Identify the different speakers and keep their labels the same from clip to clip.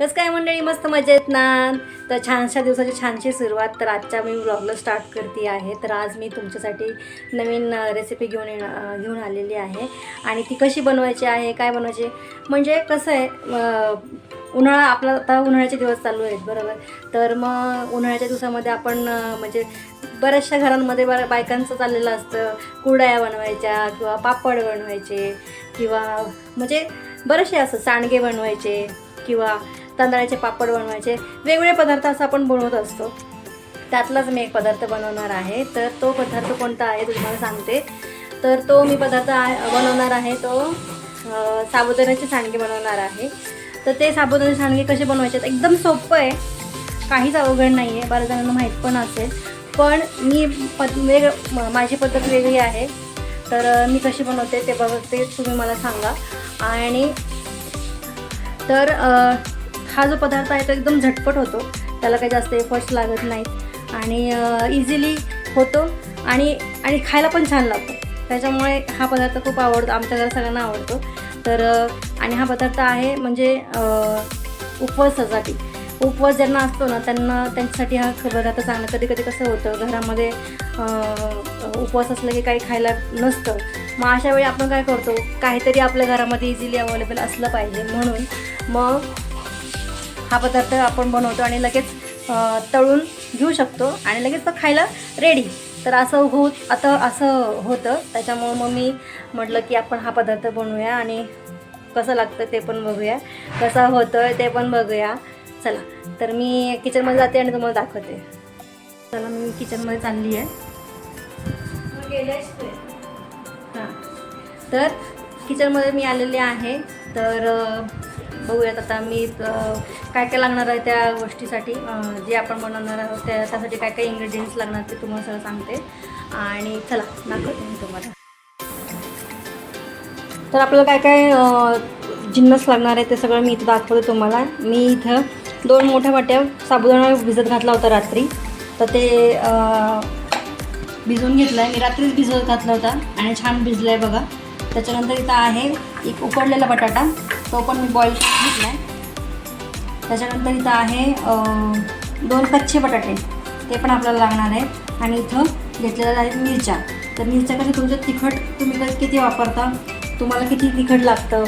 Speaker 1: कसं काय मंडळी, मस्त मजा येत ना. तर छानशा दिवसाची छानशी सुरुवात. तर आजच्या मी व्लॉगला स्टार्ट करते आहे. तर आज मी तुमच्यासाठी नवीन रेसिपी घेऊन आलेली आहे. आणि ती कशी बनवायची आहे, काय बनवायची, म्हणजे कसं आहे, उन्हाळा आपला आता उन्हाळ्याचे दिवस चालू आहेत बरोबर. तर मग उन्हाळ्याच्या दिवसामध्ये आपण म्हणजे बऱ्याचशा घरांमध्ये बायकांचं चाललेलं असतं, कुरडया बनवायच्या किंवा पापड बनवायचे किंवा म्हणजे बरेचसे असं सांडगे बनवायचे किंवा तांदळाचे पापड बनवायचे, वेगवेगळे पदार्थ असं आपण बनवत असतो. त्यातलाच मी एक पदार्थ बनवणार आहे. तर तो पदार्थ कोणता आहे तुम्हाला सांगते. तर तो मी पदार्थ बनवणार आहे तो साबुदाण्याचे सांडगे बनवणार आहे. तर ते साबुदाण्याचे सांडगे कसे बनवायचे एकदम सोपं आहे, काहीच अवघड नाही आहे. बऱ्याच जणांना माहीत पण असेल, पण मी माझी पद्धत वेगळी आहे. तर मी कशी बनवते ते ते तुम्ही मला सांगा. आणि तर हा जो पदार्थ आहे तो एकदम झटपट होतो, त्याला काही जास्त एफर्ट्स लागत नाहीत आणि इझिली होतो आणि खायला पण छान लागतो. त्याच्यामुळे हा पदार्थ खूप आवडतो, आमच्या घरात सगळ्यांना आवडतो. तर आणि हा पदार्थ आहे म्हणजे उपवासासाठी. उपवास ज्यांना असतो ना त्यांच्यासाठी हा पदार्थ चांगला. कधी कधी कसं होतं, घरामध्ये उपवास असलं की काही खायला नसतं. मग अशा वेळी आपण काय करतो, काहीतरी आपल्या घरामध्ये इझिली अवेलेबल असलं पाहिजे, म्हणून मग हा पदार्थ आपण बनवतो आणि लगेच तळून घेऊ शकतो आणि लगेच तो खायला रेडी. तर असं होतं. त्याच्यामुळं मग मी म्हटलं की आपण हा पदार्थ बनवूया आणि कसं लागतं ते पण बघूया, कसं होतं ते पण बघूया. चला, तर मी किचनमध्ये जाते आणि तुम्हाला दाखवते. चला, मी किचनमध्ये चालली आहे. हां, तर किचनमध्ये मी आलेले आहे. तर बघूयात आता मी काय काय लागणार आहे त्या गोष्टीसाठी, जे आपण बनवणार आहोत त्यासाठी काय काय इन्ग्रेडियंट्स लागणार ते तुम्हाला सगळं सांगते. आणि चला दाखवते मी तुम्हाला. तर आपल्याला काय काय जिन्नस लागणार आहे ते सगळं मी इथं दाखवते तुम्हाला. मी इथं 2 मोठ्या वाट्या साबुदाणा भिजत घातला होता रात्री. तर ते भिजवून घेतलं आहे मी, रात्रीच भिजवत घातला होता आणि छान भिजलं आहे बघा. त्याच्यानंतर इथं आहे एक उकडलेला बटाटा, तो पण मी बॉईल करून घेतला आहे. त्याच्यानंतर इथं आहे 2 कच्चे बटाटे, ते पण आपल्याला लागणार आहे. आणि इथं घेतलेल्या आहेत मिरच्या. तर मिरच्या कशा तुमच्या तिखट तुम्ही किती वापरता, तुम्हाला किती तिखट लागतं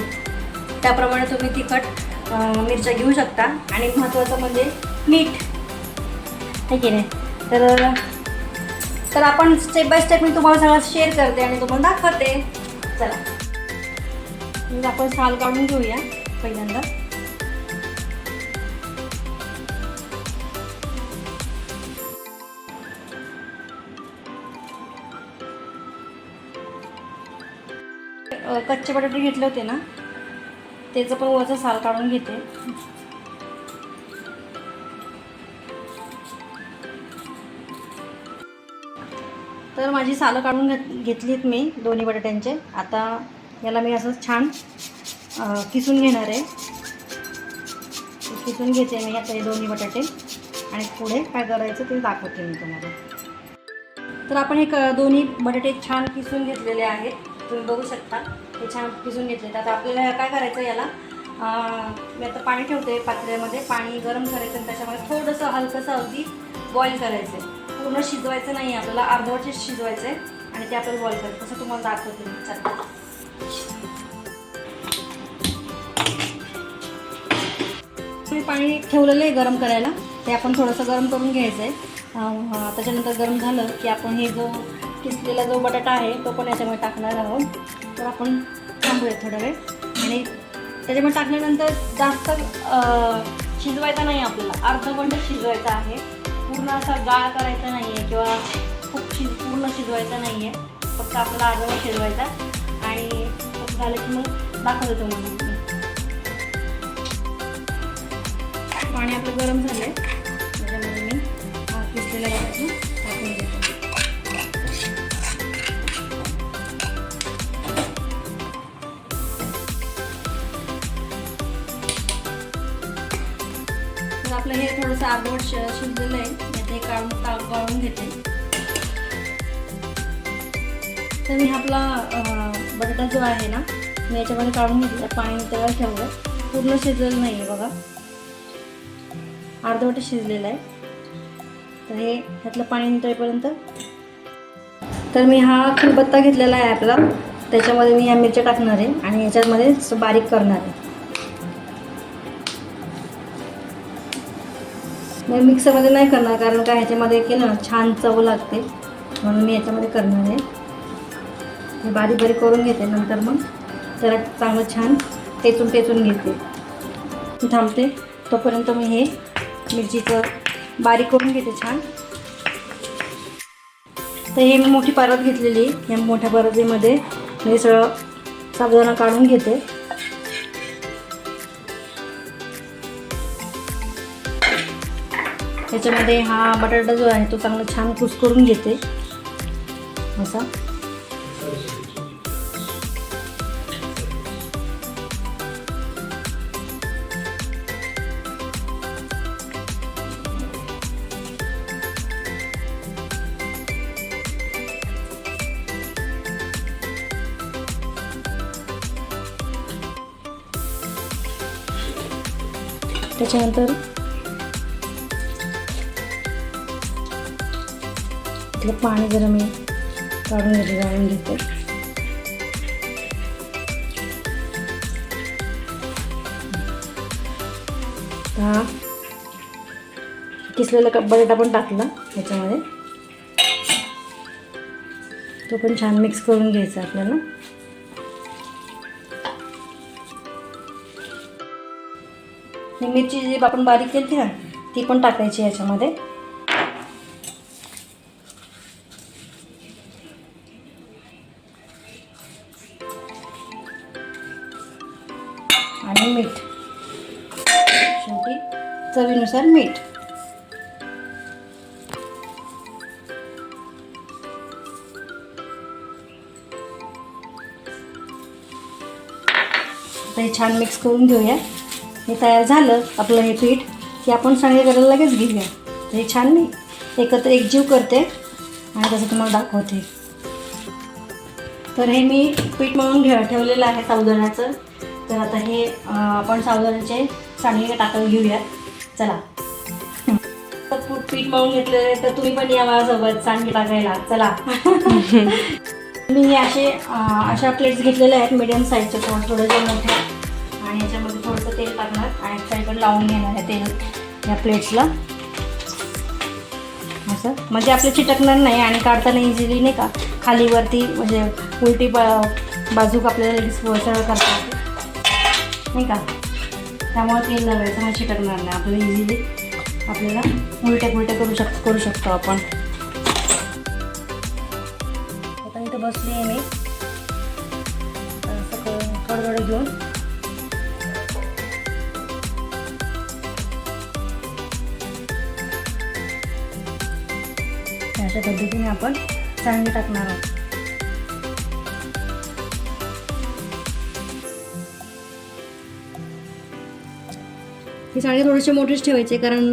Speaker 1: त्याप्रमाणे तुम्ही तिखट मिरच्या घेऊ शकता. आणि महत्त्वाचं म्हणजे मीठ, हे की नाही. तर आपण स्टेप बाय स्टेप मी तुम्हाला सगळं शेअर करते आणि तुम्हाला दाखवते. चला, मग आपण साल काढून घेऊया पहिल्यांदा. कच्चे बटाटे घेतले होते ना, त्याचं पण वरचं साल काढून घेते. तर माझी सालं काढून घेतलीत मी दोन्ही बटाट्यांचे. आता याला मी असं छान किसून घेणार आहे. किसून घेते मी आता हे दोन्ही बटाटे आणि पुढे काय करायचं ते दाखवते मी तुम्हाला. तर आपण हे दोन्ही बटाटे छान किसून घेतलेले आहेत, तुम्ही बघू शकता. हे छान किसून घेतले. आता आपल्याला काय करायचं, याला मी आता पाणी ठेवते पातेल्यामध्ये. पाणी गरम करायचं आणि त्याच्यामध्ये थोडंसं हलकंसं अगदी बॉईल करायचं आहे. पूर्ण शिजवायचं नाही, आपल्याला अर्धवट शिजवायचं आहे आणि ते आपल्याला बॉईल करायचं. तसं तुम्हाला दाखवते मी. चला, मी पाणी ठेवलेलं आहे गरम करायला, ते आपण थोडंसं गरम करून घ्यायचं आहे. त्याच्यानंतर गरम झालं की आपण हे जो किसलेला जो बटाटा आहे तो पण याच्यामध्ये टाकणार आहोत. तर आपण थांबूया थोडा वेळ. आणि त्याच्यामध्ये टाकल्यानंतर जास्त शिजवायचा नाही, आपल्याला अर्धवट शिजवायचा आहे. पूर्ण असा गाळ करायचा नाही आहे किंवा खूप पूर्ण शिजवायचा नाही आहे, फक्त आपल्याला अर्धवट शिजवायचा. आणि झालं की मग दाखवतो तुम्हाला. पाणी आपलं गरम झालं आहे, त्याच्यामध्ये मी किसलेला बटाटा टाकून देतो. तर आपलं हे थोडंसं अर्धवट शिजलेलं आहे. आता हे काढून घेते. तर मी आपला बटाटा जो आहे ना, मी याच्यामध्ये काढून घेतला. पाणी तयार ठेवलं, पूर्ण शिजलेलं नाही आहे बघा. अर्धवट शिजलेलं आहे. तर हे ह्यातलं पाणी नितळेपर्यंत. तर मी हा खलबत्ता घेतलेला आहे आपला, त्याच्यामध्ये मी ह्या मिरच्या टाकणार आहे आणि ह्याच्यामध्ये बारीक करणार आहे. मी मिक्सरमध्ये नाही करणार, कारण काय ह्याच्यामध्ये केलं ना छान चव लागते, म्हणून मी ह्याच्यामध्ये करणार आहे. मी बारीक बारीक करून घेते, नंतर मग त्याला चांगलं छान टेचून घेते. मी थांबते तोपर्यंत मी हे मिरचीचं बारीक करून घेते छान. तर हे मी मोठी परात घेतलेली, या मोठ्या परातीमध्ये मी सगळं साबुदाणा काढून घेते. त्याच्यामध्ये हा बटाटा जो आहे तो चांगला छान कुस्करून घेते असा. त्याच्यानंतर इथलं पाणी जरा मी काढून घेते, गाळून घेते. हा किसलेला बटाटा पण टाकला ह्याच्यामध्ये, तो पण छान मिक्स करून घ्यायचा आपल्याला. ही मिरची जी आपण बारीक केली ना ती पण टाकायची ह्याच्यामध्ये. आणि मीठ, शेवटी चवीनुसार मीठ. आता हे छान मिक्स करून घेऊया. हे तयार झालं आपलं हे पीठ की आपण सांडगे करायला लगेच घेऊया. तर हे छान मी एकत्र एकजीव करते आणि तसं तुम्हाला दाखवते. तर हे मी पीठ मळून ठेवलेलं आहे साबुदाण्याचं. तर आता हे आपण साबुदाण्याचे सांडगे टाकायला घेऊया. चला, पीठ मळून घेतलेलं आहे, तर तुम्ही पण या माझ्यासोबत सांडगे टाकायला. चला. मी हे अशा प्लेट्स घेतलेल्या आहेत मीडियम साईजच्या, थोड्याशा मोठ्या, आणि याच्यामध्ये थोडंसं तेल टाकणार आणि साईडला लावून घेणार आहे तेल या प्लेट्सला असं, म्हणजे आपलं चिटकणार नाही आणि काढताना इझिली नाही का खालीवरती, म्हणजे उलटी बाजूक आपल्याला लगेच सरळ करता नाही का. त्यामुळे तेल लावायचं म्हणजे चिटकणार नाही, आपल्याला इझिली आपल्याला उलटे करू शकतो आपण. आता इथं बसली आहे मी, असं थोडं घेऊन अशा पद्धतीने आपण सांडगे टाकणार आहोत. हे सांडगे थोडेसे मोठेच ठेवायचे, कारण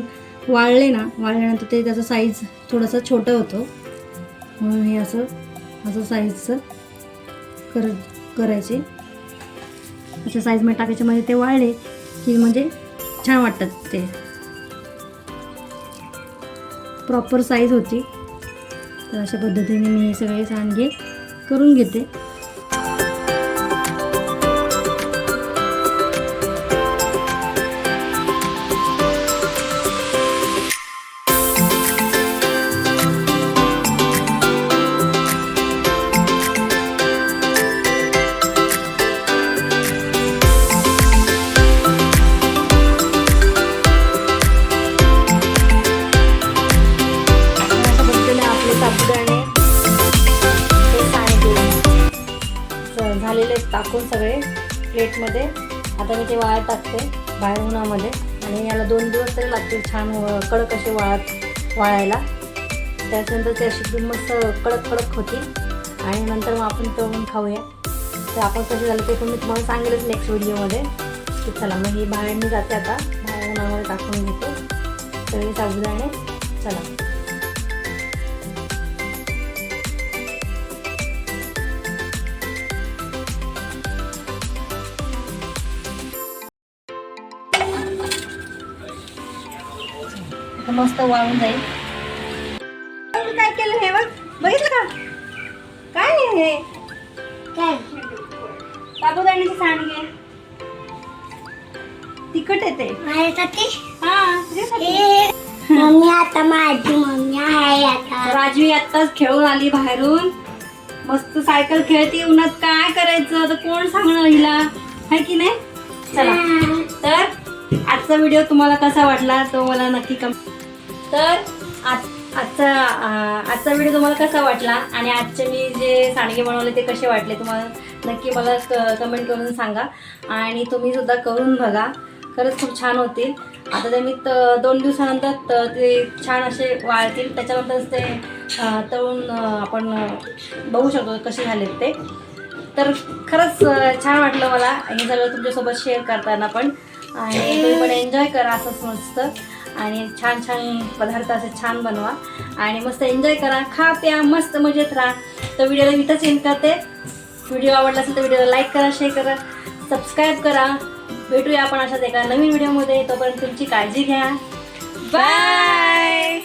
Speaker 1: वाळल्यानंतर ते त्याचं साईज थोडंसं छोटं होतं, म्हणून हे असं साईजचं करायचे. अशा साईजमध्ये टाकायचे, म्हणजे ते वाळले की म्हणजे छान वाटतात, ते प्रॉपर साईज होती. तर अशा पद्धतीने मी हे सगळे सांडगे करून घेते. झालेले टाकून सगळे प्लेटमध्ये. आता मी ते वाळत टाकते बाहेर उन्हामध्ये, आणि याला 2 दिवस तरी लागतील छान कडक असे वाळायला. त्याच्यानंतर ते अशी एकदम मस्त कडक होती, आणि नंतर मग आपण तळून खाऊया. तर आपण कसं झालं ते पण मी तुम्हाला सांगेलच नेक्स्ट व्हिडिओमध्ये. की चला मग ही बाहेर मी जाते, आता बाहेर उन्हामध्ये टाकून घेते सगळे साबुदाणे. चला. आता मस्त वाळून जाईल. काय केलं हे बघ, बघितलं का? काय आहे हे? काय साबुदाण्याची सांडगे. तिखट येते
Speaker 2: माझ्यासाठी.
Speaker 1: हा तुझ्यासाठी.
Speaker 2: मम्मी आता माझी मम्मी आहे आता.
Speaker 1: राजवी आत्ताच खेळून आली बाहेरून, मस्त सायकल खेळते उन्हात. काय करायचं तर कोण सांगणार हिला, आहे की नाही? चला तर आजचा व्हिडिओ तुम्हाला कसा वाटला तो मला नक्की तर आजचा व्हिडिओ तुम्हाला कसा वाटला आणि आजचे मी जे सांडगे बनवले ते कसे वाटले तुम्हाला नक्की मला कमेंट करून सांगा. आणि तुम्ही सुद्धा करून बघा, खरंच खूप छान होतील. आता ते मी 2 दिवसानंतर ते छान असे वाळतील, त्याच्यानंतर ते तळून आपण बघू शकतो कसे झालेत ते. तर खरंच छान वाटलं मला हे सगळं तुमच्यासोबत शेअर करताना पण. आणि तुम्ही पण एन्जॉय करा असंच मस्त, आणि छान छान पदार्थ असे छान बनवा आणि मस्त एन्जॉय करा, खा प्या, मस्त मजेत राहा. तर व्हिडिओला इथंच एंड करते. व्हिडिओ आवडला असेल तर व्हिडिओला लाईक करा, शेअर करा, सबस्क्राईब करा. भेटूया आपण अशाच एका नवीन व्हिडिओमध्ये. तोपर्यंत तुमची काळजी घ्या. बाय.